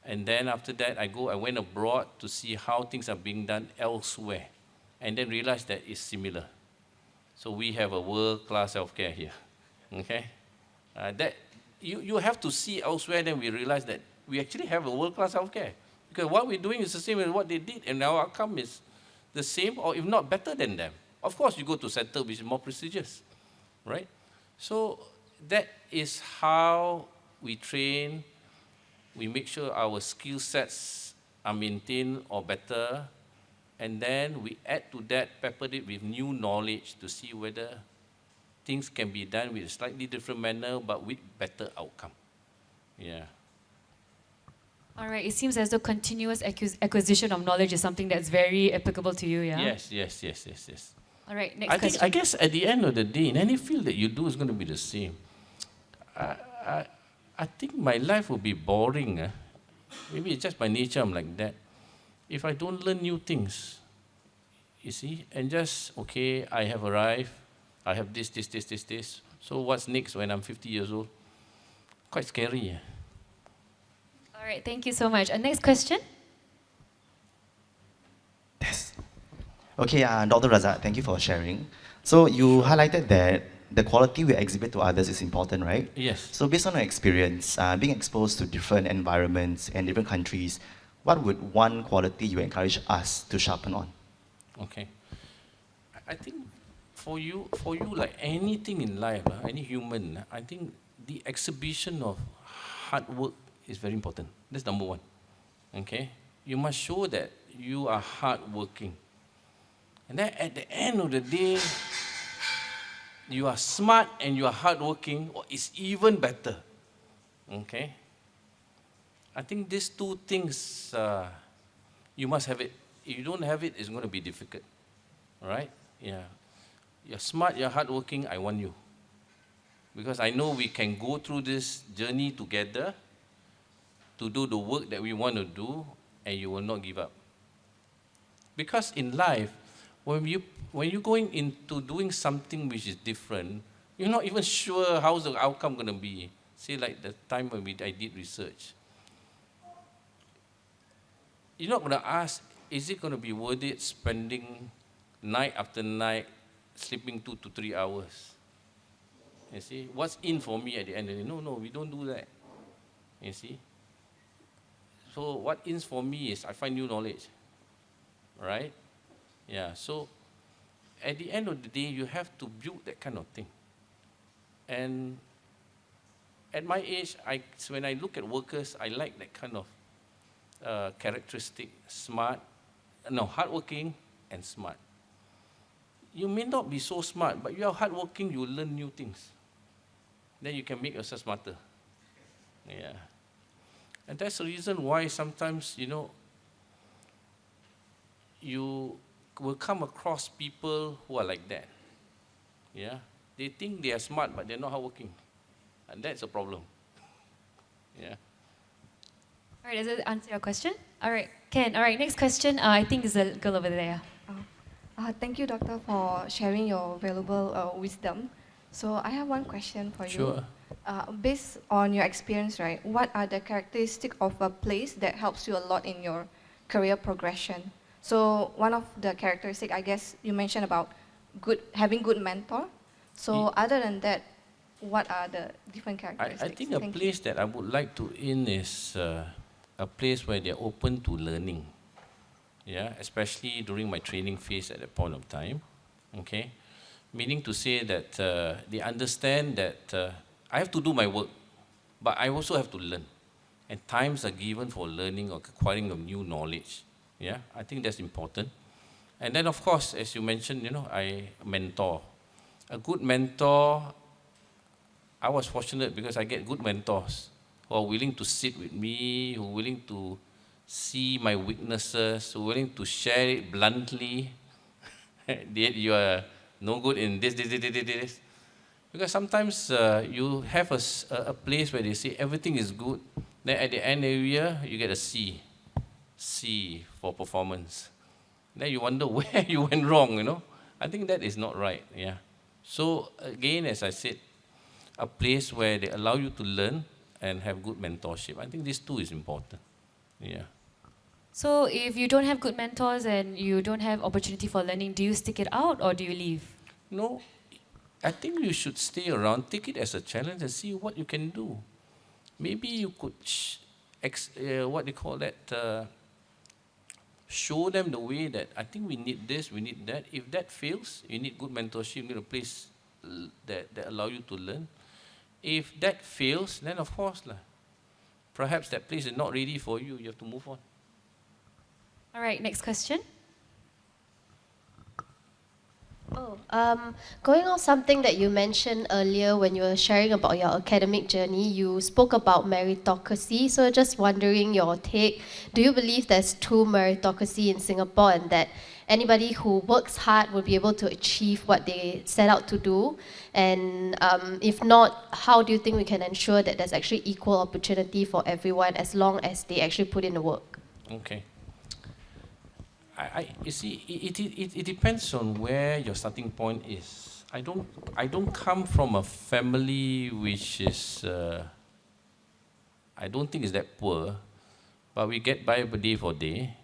And then after that, I went abroad to see how things are being done elsewhere. And then realized that it's similar. So we have a world-class healthcare here. Okay? That you have to see elsewhere, then we realize that we actually have a world-class healthcare. Because what we're doing is the same as what they did, and our outcome is the same, or if not better than them. Of course, you go to center which is more prestigious, right? So that is how we train. We make sure our skill sets are maintained or better, and then we add to that, peppered it with new knowledge to see whether things can be done with a slightly different manner, but with better outcome. Yeah. All right, it seems as though continuous acquisition of knowledge is something that's very applicable to you, yeah? Yes. All right, next question. I guess at the end of the day, in any field that you do is going to be the same. I think my life will be boring. Maybe it's just by nature I'm like that. If I don't learn new things, you see, and just, okay, I have arrived, I have this. So what's next when I'm 50 years old? Quite scary. All right, thank you so much. Next question. Yes. Okay, Dr. Razak, thank you for sharing. So you highlighted that the quality we exhibit to others is important, right? Yes. So based on your experience, being exposed to different environments and different countries, what would one quality you encourage us to sharpen on? Okay. I think for you, like anything in life, any human, I think the exhibition of hard work is very important. That's number one. Okay? You must show that you are hardworking. And then at the end of the day, you are smart and you are hardworking, or it's even better. Okay? I think these two things, you must have it. If you don't have it, it's going to be difficult. All right? Yeah. You're smart, you're hardworking, I want you. Because I know we can go through this journey together to do the work that we want to do, and you will not give up. Because in life, when you're going into doing something which is different, you're not even sure how's the outcome going to be. Say like the time when I did research. You're not going to ask, is it going to be worth it spending night after night, sleeping 2 to 3 hours? You see, what's in for me at the end of the day? No, we don't do that. You see? So what is for me is I find new knowledge, right? Yeah, so at the end of the day, you have to build that kind of thing. And at my age, when I look at workers, I like that kind of characteristic, hardworking and smart. You may not be so smart, but you are hardworking, you learn new things. Then you can make yourself smarter. Yeah. And that's the reason why sometimes, you will come across people who are like that. Yeah? They think they are smart, but they're not hardworking. And that's a problem. Yeah. All right, does that answer your question? All right, Ken. All right, next question. I think is the girl over there. Thank you, Doctor, for sharing your valuable wisdom. So I have one question for you. Sure. Based on your experience, right, what are the characteristics of a place that helps you a lot in your career progression? So one of the characteristics, I guess, you mentioned about having good mentor. So other than that, what are the different characteristics? I think a place that I would like to in is a place where they're open to learning. Yeah, especially during my training phase at that point of time. Okay, meaning to say that they understand that I have to do my work, but I also have to learn. And times are given for learning or acquiring of new knowledge. Yeah, I think that's important. And then, of course, as you mentioned, I mentor. A good mentor, I was fortunate because I get good mentors who are willing to sit with me, who are willing to see my weaknesses, who are willing to share it bluntly. You are no good in this. Because sometimes you have a place where they say everything is good, then at the end of the year, you get a C for performance. Then you wonder where you went wrong, I think that is not right, yeah. So again, as I said, a place where they allow you to learn and have good mentorship. I think this too is important, yeah. So if you don't have good mentors and you don't have opportunity for learning, do you stick it out or do you leave? No, I think you should stay around, take it as a challenge and see what you can do. Maybe you could, show them the way that I think we need this, we need that. If that fails, you need good mentorship, you need a place that allow you to learn. If that fails, then of course, perhaps that place is not ready for you, you have to move on. All right, next question. Going on something that you mentioned earlier when you were sharing about your academic journey, you spoke about meritocracy. So just wondering your take. Do you believe there's true meritocracy in Singapore and that anybody who works hard will be able to achieve what they set out to do? And if not, how do you think we can ensure that there's actually equal opportunity for everyone as long as they actually put in the work? Okay. You see, it depends on where your starting point is. I don't come from a family which is, I don't think is that poor, but we get by day for day,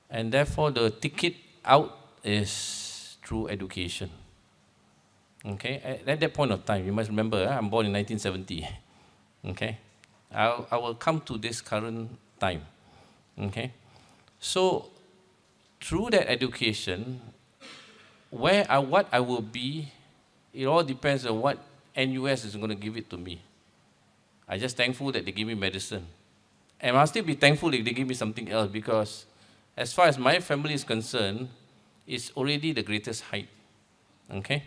and therefore the ticket out is through education. Okay, at that point of time, you must remember, I'm born in 1970. Okay, I will come to this current time. Okay, so through that education, what I will be, it all depends on what NUS is going to give it to me. I'm just thankful that they give me medicine. And I'll still be thankful if they give me something else, because as far as my family is concerned, it's already the greatest height. Okay?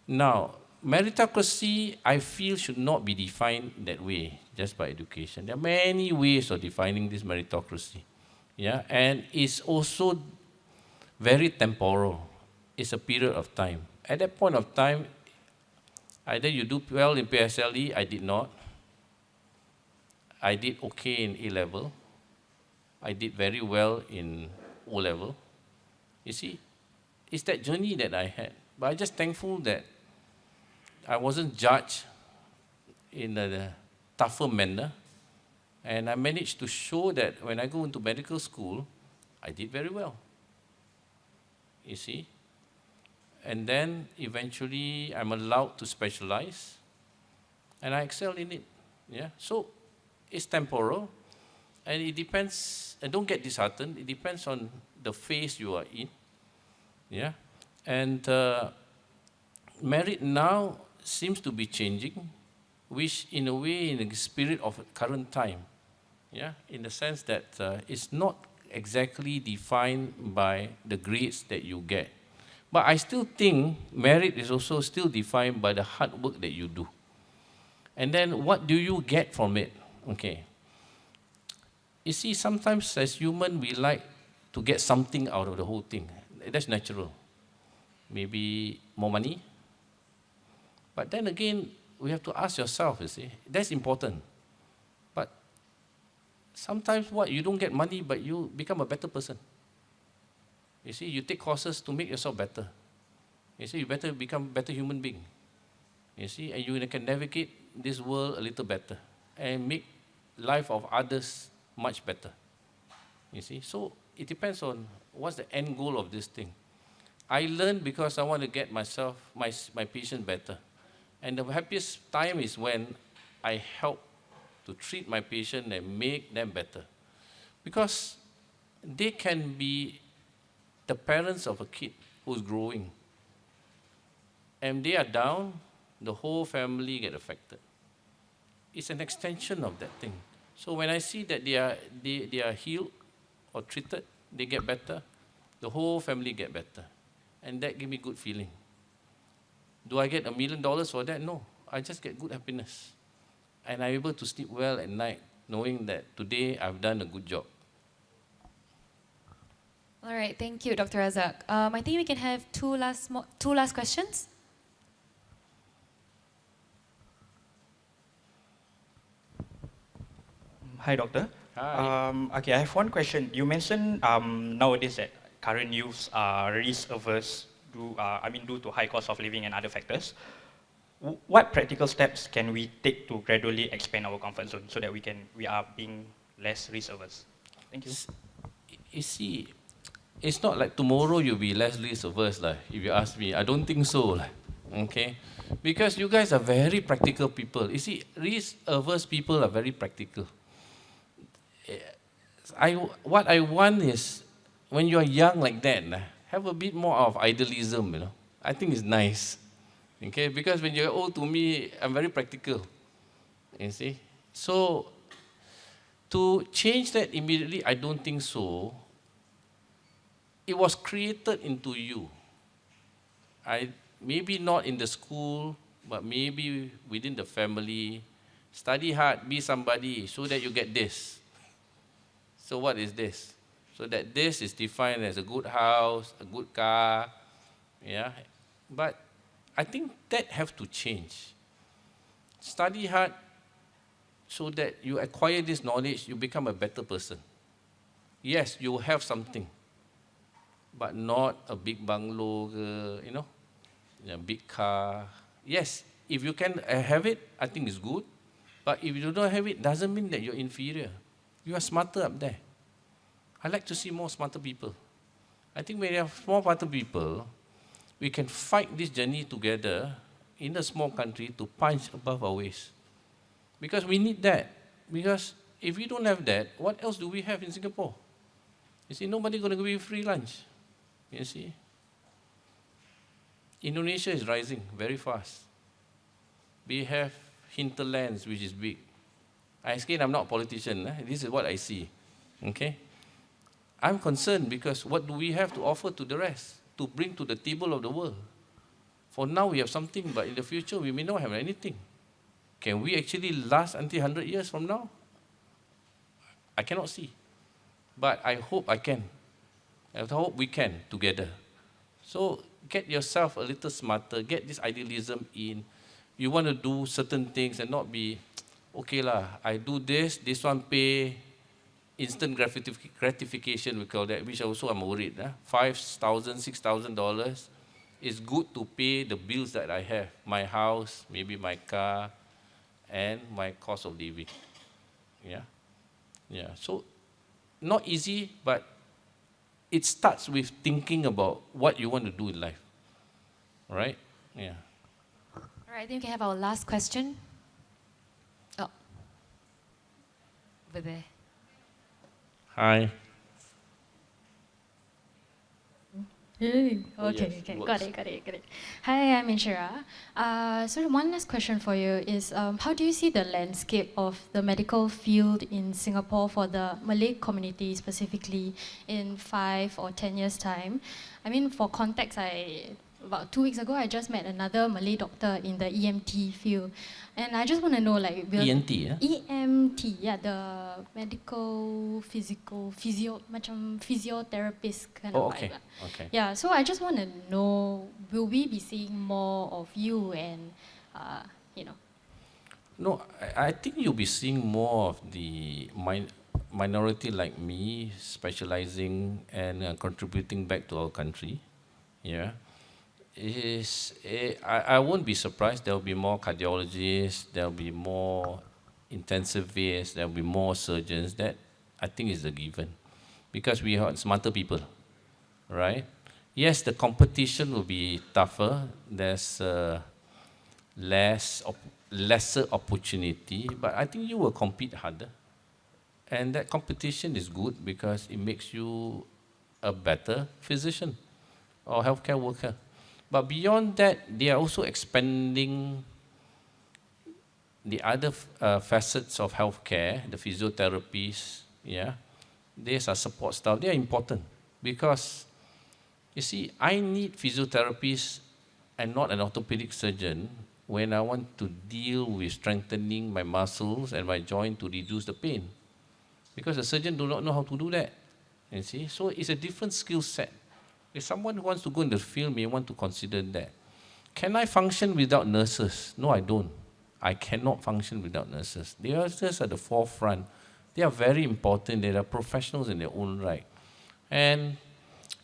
Now, meritocracy, I feel, should not be defined that way, just by education. There are many ways of defining this meritocracy. Yeah, and it's also very temporal. It's a period of time. At that point of time, either you do well in PSLE, I did not. I did okay in A-level. I did very well in O-level. You see, it's that journey that I had. But I'm just thankful that I wasn't judged in a tougher manner. And I managed to show that when I go into medical school, I did very well. You see? And then eventually I'm allowed to specialize, and I excel in it. Yeah? So it's temporal, and it depends, and don't get disheartened, it depends on the phase you are in. Yeah? And merit now seems to be changing, which in a way, in the spirit of current time, yeah, in the sense that it's not exactly defined by the grades that you get. But I still think merit is also still defined by the hard work that you do. And then what do you get from it? Okay. You see, sometimes as human, we like to get something out of the whole thing. That's natural. Maybe more money. But then again, we have to ask yourself, you see, that's important. But sometimes what, you don't get money, but you become a better person. You see, you take courses to make yourself better. You see, you better become a better human being. You see, and you can navigate this world a little better and make life of others much better. You see, so it depends on what's the end goal of this thing. I learn because I want to get myself, my patient better. And the happiest time is when I help to treat my patient and make them better. Because they can be the parents of a kid who's growing. And they are down, the whole family get affected. It's an extension of that thing. So when I see that they are healed or treated, they get better, the whole family get better. And that gives me good feeling. Do I get $1 million for that? No, I just get good happiness. And I'm able to sleep well at night, knowing that today I've done a good job. All right, thank you, Dr. Razak. I think we can have two last questions. Hi, Doctor. Hi. Okay, I have one question. You mentioned nowadays that current youths are risk averse due to high cost of living and other factors. What practical steps can we take to gradually expand our comfort zone so that we are being less risk averse? Thank you. You see, it's not like tomorrow you'll be less risk averse, if you ask me. I don't think so. Okay? Because you guys are very practical people. You see, risk averse people are very practical. What I want is when you're young like that, have a bit more of idealism, you know. I think it's nice. Okay, because when you're old, to me, I'm very practical. You see? So, to change that immediately, I don't think so. It was created into you. Maybe not in the school, but maybe within the family. Study hard, be somebody, so that you get this. So what is this? So that this is defined as a good house, a good car, yeah. But I think that have to change. Study hard so that you acquire this knowledge, you become a better person. Yes, you have something, but not a big bungalow, you know, a big car. Yes, if you can have it, I think it's good. But if you don't have it, doesn't mean that you're inferior. You are smarter up there. I like to see more smarter people. I think when you have more smarter people, we can fight this journey together in a small country to punch above our waist. Because we need that. Because if we don't have that, what else do we have in Singapore? You see, nobody going to give you free lunch. You see? Indonesia is rising very fast. We have hinterlands, which is big. I'm not a politician. This is what I see. Okay? I'm concerned because what do we have to offer to the rest, to bring to the table of the world? For now, we have something, but in the future, we may not have anything. Can we actually last until 100 years from now? I cannot see. But I hope I can. I hope we can together. So get yourself a little smarter, get this idealism in. You want to do certain things and not be, okay lah, I do this one pay, instant gratification, we call that, which also I'm worried. $5,000, $6,000 is good to pay the bills that I have. My house, maybe my car, and my cost of living. Yeah? Yeah. So, not easy, but it starts with thinking about what you want to do in life. Right? Yeah. All right, I think we can have our last question. Oh. Over there. Hi. Okay, yes, okay, got it. Hi, I'm Inshira. So one last question for you is, how do you see the landscape of the medical field in Singapore for the Malay community specifically in 5 or 10 years' time? I mean, for context, about 2 weeks ago, I just met another Malay doctor in the EMT field. And I just want to know, like... ENT, yeah? EMT, yeah, the medical, macam physiotherapist kind of okay. vibe. Okay. Yeah, so I just want to know, will we be seeing more of you and, you know? No, I think you'll be seeing more of the minority like me specializing and contributing back to our country. Yeah. I won't be surprised. There will be more cardiologists, there will be more intensivists, there will be more surgeons. That I think is a given, because we have smarter people, right? Yes, the competition will be tougher. There's lesser opportunity, but I think you will compete harder, and that competition is good because it makes you a better physician or healthcare worker. But beyond that, they are also expanding the other facets of healthcare, the physiotherapists, yeah. These are support staff. They are important because, you see, I need physiotherapists and not an orthopedic surgeon when I want to deal with strengthening my muscles and my joint to reduce the pain. Because the surgeon do not know how to do that, you see. So it's a different skill set. If someone who wants to go in the field may want to consider that. Can I function without nurses? No, I don't. I cannot function without nurses. They are just at the forefront. They are very important. They are professionals in their own right. And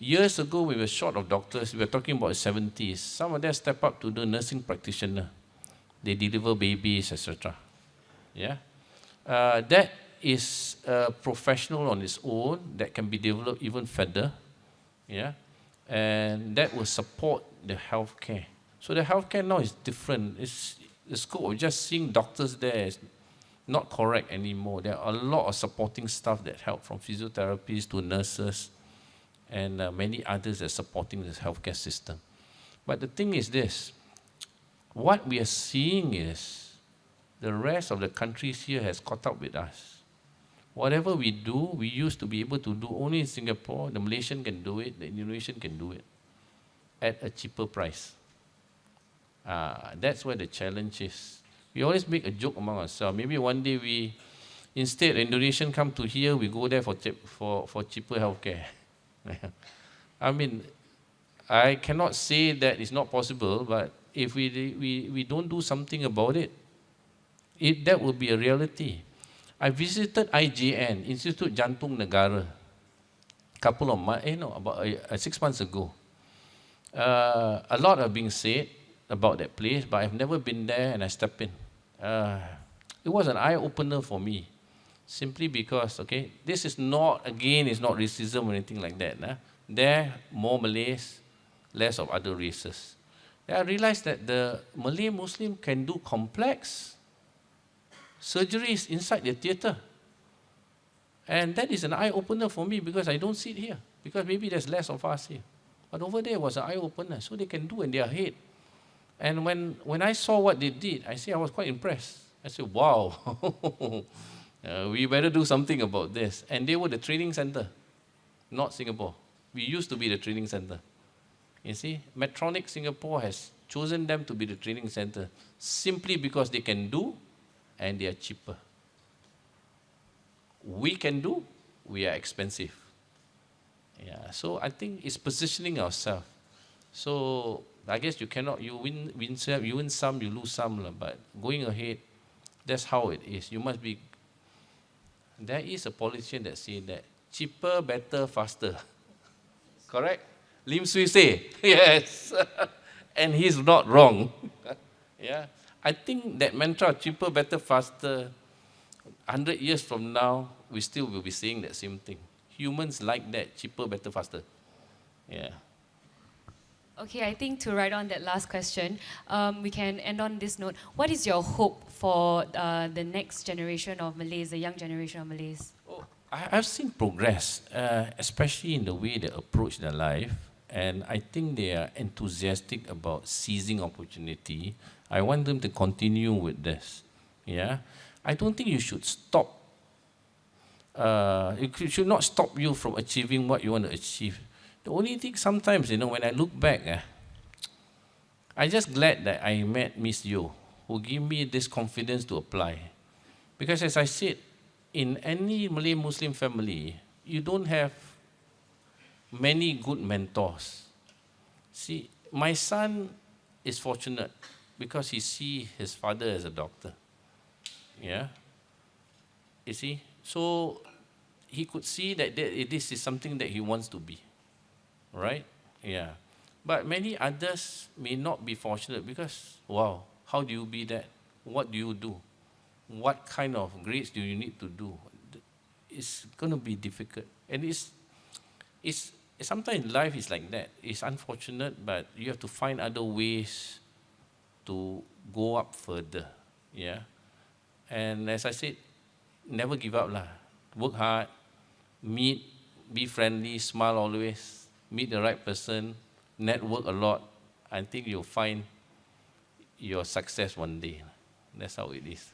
years ago, we were short of doctors. We were talking about the 70s. Some of them step up to the nursing practitioner. They deliver babies, etc. Yeah? That is a professional on its own that can be developed even further. Yeah? And that will support the healthcare. So the healthcare now is different. The scope of just seeing doctors there is not correct anymore. There are a lot of supporting staff that help, from physiotherapists to nurses. and many others are supporting this healthcare system. But the thing is this, what we are seeing is the rest of the countries here has caught up with us. Whatever we do, we used to be able to do only in Singapore. The Malaysian can do it, the Indonesian can do it at a cheaper price. That's where the challenge is. We always make a joke among ourselves. Maybe one day we, instead Indonesian come to here, we go there for cheaper healthcare. I mean, I cannot say that it's not possible, but if we don't do something about it, that will be a reality. I visited IJN, Institute Jantung Negara, couple of months, about 6 months ago. A lot are being said about that place, but I've never been there, and I stepped in. It was an eye-opener for me, simply because, okay, this is not, again, it's not racism or anything like that. There, more Malays, less of other races. I realized that the Malay Muslim can do complex surgeries inside the theatre. And that is an eye-opener for me because I don't see it here. Because maybe there's less of us here. But over there was an eye-opener, so they can do in their head. And when I saw what they did, I was quite impressed. I said, wow, we better do something about this. And they were the training center, not Singapore. We used to be the training center. You see, Medtronic Singapore has chosen them to be the training center simply because they can do and they are cheaper. We can do, we are expensive. Yeah, so I think it's positioning ourselves. So I guess you cannot, you win some, you lose some, but going ahead, that's how it is. You must be, there is a politician that says that, cheaper, better, faster. Correct? Lim Swee say, yes. And he's not wrong. Yeah. I think that mantra, cheaper, better, faster, 100 years from now, we still will be saying that same thing. Humans like that, cheaper, better, faster. Yeah. Okay, I think to write on that last question, we can end on this note. What is your hope for the next generation of Malays, the young generation of Malays? Oh, I've seen progress, especially in the way they approach their life. And I think they are enthusiastic about seizing opportunity. I want them to continue with this. Yeah, I don't think you should stop. It should not stop you from achieving what you want to achieve. The only thing sometimes, when I look back, I'm just glad that I met Miss Yo, who gave me this confidence to apply. Because as I said, in any Malay Muslim family, you don't have many good mentors. See, my son is fortunate because he sees his father as a doctor. Yeah? You see? So he could see that this is something that he wants to be. Right? Yeah. But many others may not be fortunate because, wow, how do you be that? What do you do? What kind of grades do you need to do? It's going to be difficult. And it's sometimes life is like that. It's unfortunate, but you have to find other ways to go up further. Yeah. And as I said, never give up lah. Work hard, meet, be friendly, smile always, meet the right person, network a lot. I think you'll find your success one day. That's how it is.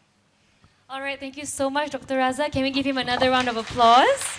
All right, thank you so much, Dr. Razak. Can we give him another round of applause?